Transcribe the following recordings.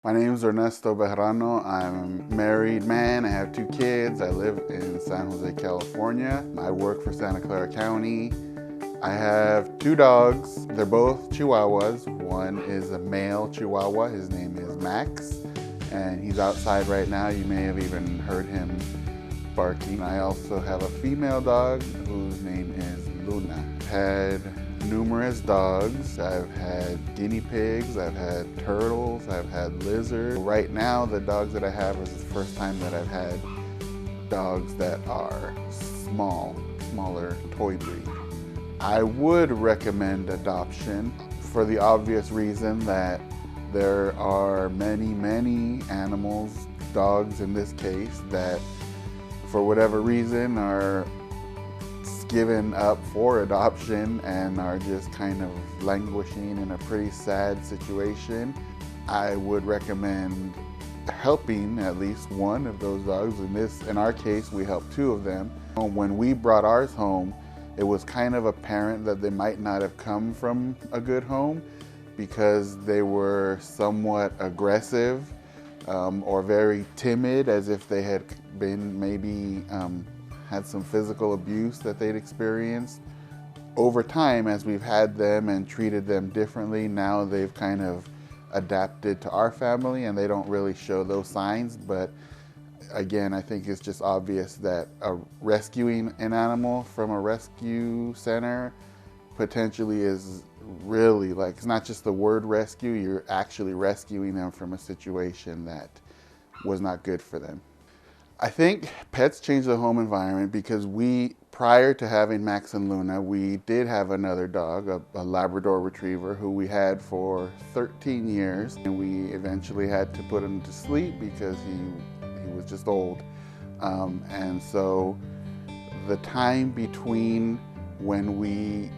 My name is Ernesto Bejarano. I'm a married man. I have 2 kids. I live in San Jose, California. I work for Santa Clara County. I have 2 dogs. They're both Chihuahuas. One is a male Chihuahua. His name is Max, and he's outside right now. You may have even heard him barking. I also have a female dog whose name is Luna. I've had numerous dogs. I've had guinea pigs, I've had turtles, I've had lizards. Right now, the dogs that I have is the first time that I've had dogs that are smaller toy breed. I would recommend adoption for the obvious reason that there are many animals, dogs in this case, that for whatever reason are given up for adoption and are just kind of languishing in a pretty sad situation. I would recommend helping at least one of those dogs. In our case, we helped 2 of them. When we brought ours home, it was kind of apparent that they might not have come from a good home because they were somewhat aggressive or very timid, as if they had been maybe had some physical abuse that they'd experienced. Over time, as we've had them and treated them differently, now they've kind of adapted to our family and they don't really show those signs. But again, I think it's just obvious that rescuing an animal from a rescue center potentially is really, like, it's not just the word rescue, you're actually rescuing them from a situation that was not good for them. I think pets change the home environment because prior to having Max and Luna, we did have another dog, a Labrador Retriever, who we had for 13 years. And we eventually had to put him to sleep because he was just old. And so the time between when we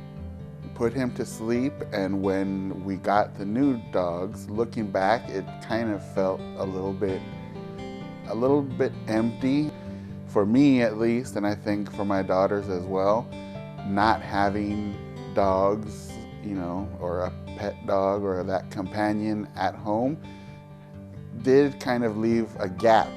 put him to sleep and when we got the new dogs, looking back, it kind of felt a little bit empty, for me at least, and I think for my daughters as well. Not having dogs, or a pet dog or that companion at home did kind of leave a gap.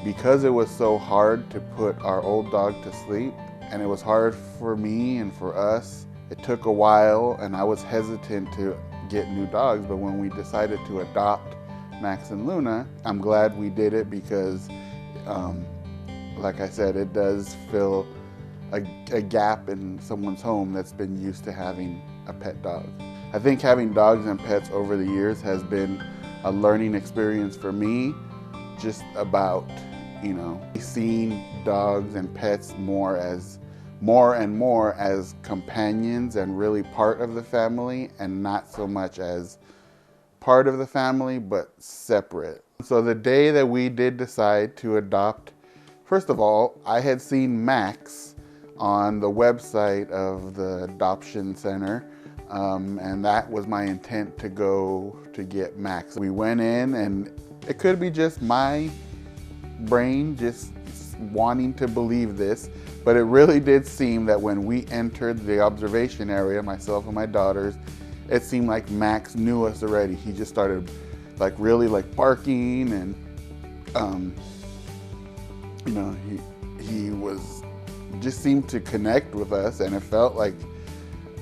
Because it was so hard to put our old dog to sleep, and it was hard for me and for us, it took a while, and I was hesitant to get new dogs. But when we decided to adopt Max and Luna, I'm glad we did it because, like I said, it does fill a gap in someone's home that's been used to having a pet dog. I think having dogs and pets over the years has been a learning experience for me, just about, seeing dogs and pets more and more as companions and really part of the family, and not so much as part of the family, but separate. So the day that we did decide to adopt, first of all, I had seen Max on the website of the adoption center, and that was my intent to go to get Max. We went in, and it could be just my brain just wanting to believe this, but it really did seem that when we entered the observation area, myself and my daughters, it seemed like Max knew us already. He just started really barking, and he just seemed to connect with us, and it felt like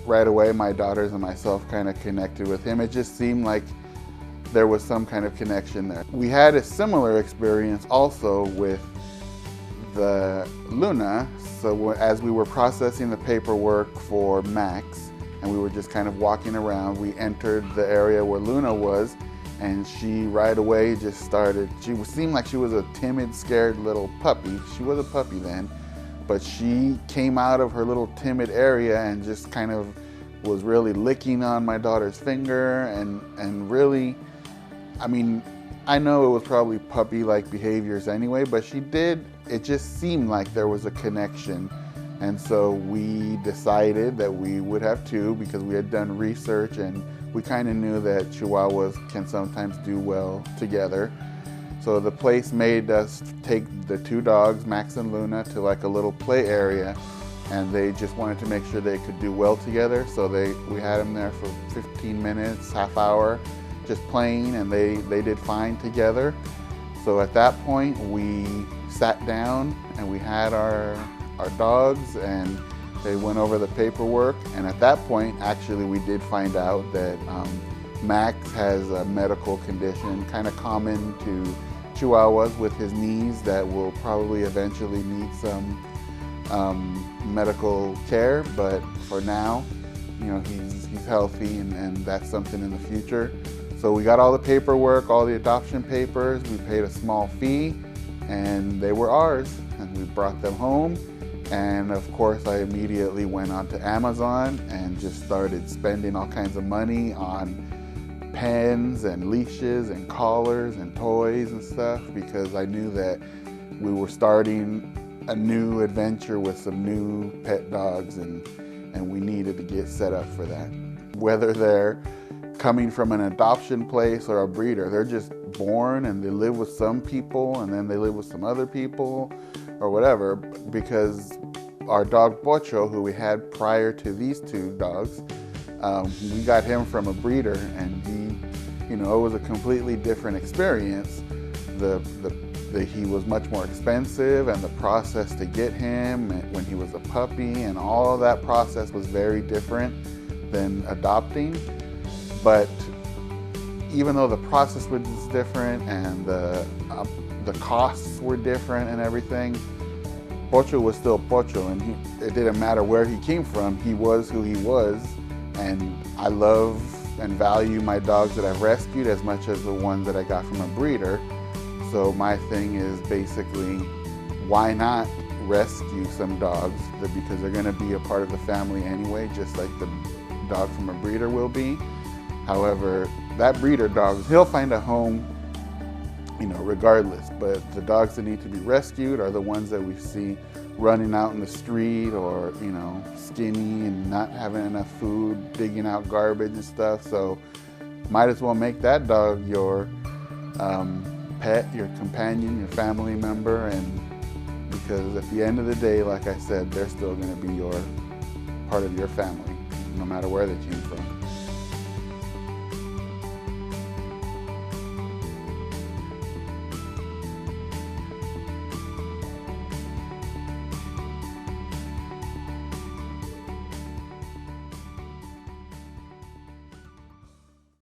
right away my daughters and myself kind of connected with him. It just seemed like there was some kind of connection there. We had a similar experience also with the Luna. So as we were processing the paperwork for Max, and we were just kind of walking around, we entered the area where Luna was, and she right away just started, seemed like she was a timid, scared little puppy. She was a puppy then, but she came out of her little timid area and just kind of was really licking on my daughter's finger, and really, I know it was probably puppy-like behaviors anyway, but it just seemed like there was a connection. And so we decided that we would have 2 because we had done research and we kind of knew that Chihuahuas can sometimes do well together. So the place made us take the 2 dogs, Max and Luna, to a little play area, and they just wanted to make sure they could do well together. So we had them there for 15 minutes, half hour, just playing, and they did fine together. So at that point, we sat down and we had our dogs, and they went over the paperwork. And at that point, actually, we did find out that Max has a medical condition kind of common to Chihuahuas with his knees that will probably eventually need some medical care, but for now, you know, he's healthy, and that's something in the future. So we got all the paperwork, all the adoption papers, we paid a small fee, and they were ours, and we brought them home. And of course, I immediately went onto Amazon and just started spending all kinds of money on pens and leashes and collars and toys and stuff, because I knew that we were starting a new adventure with some new pet dogs, and we needed to get set up for that. Whether they're coming from an adoption place or a breeder, they're just born and they live with some people and then they live with some other people or whatever, because our dog Pocho, who we had prior to these two dogs, we got him from a breeder, and he, you know, it was a completely different experience. He was much more expensive, and the process to get him when he was a puppy and all of that process was very different than adopting. But even though the process was different and the costs were different and everything, Pocho was still Pocho, and it didn't matter where he came from. He was who he was, and I love and value my dogs that I've rescued as much as the ones that I got from a breeder. So my thing is basically, why not rescue some dogs because they're going to be a part of the family anyway, just like the dog from a breeder will be. However, that breeder dog, he'll find a home, you know, regardless. But the dogs that need to be rescued are the ones that we see running out in the street, or, you know, skinny and not having enough food, digging out garbage and stuff. So might as well make that dog your pet, your companion, your family member, and because at the end of the day, like I said, they're still going to be part of your family, no matter where they came from.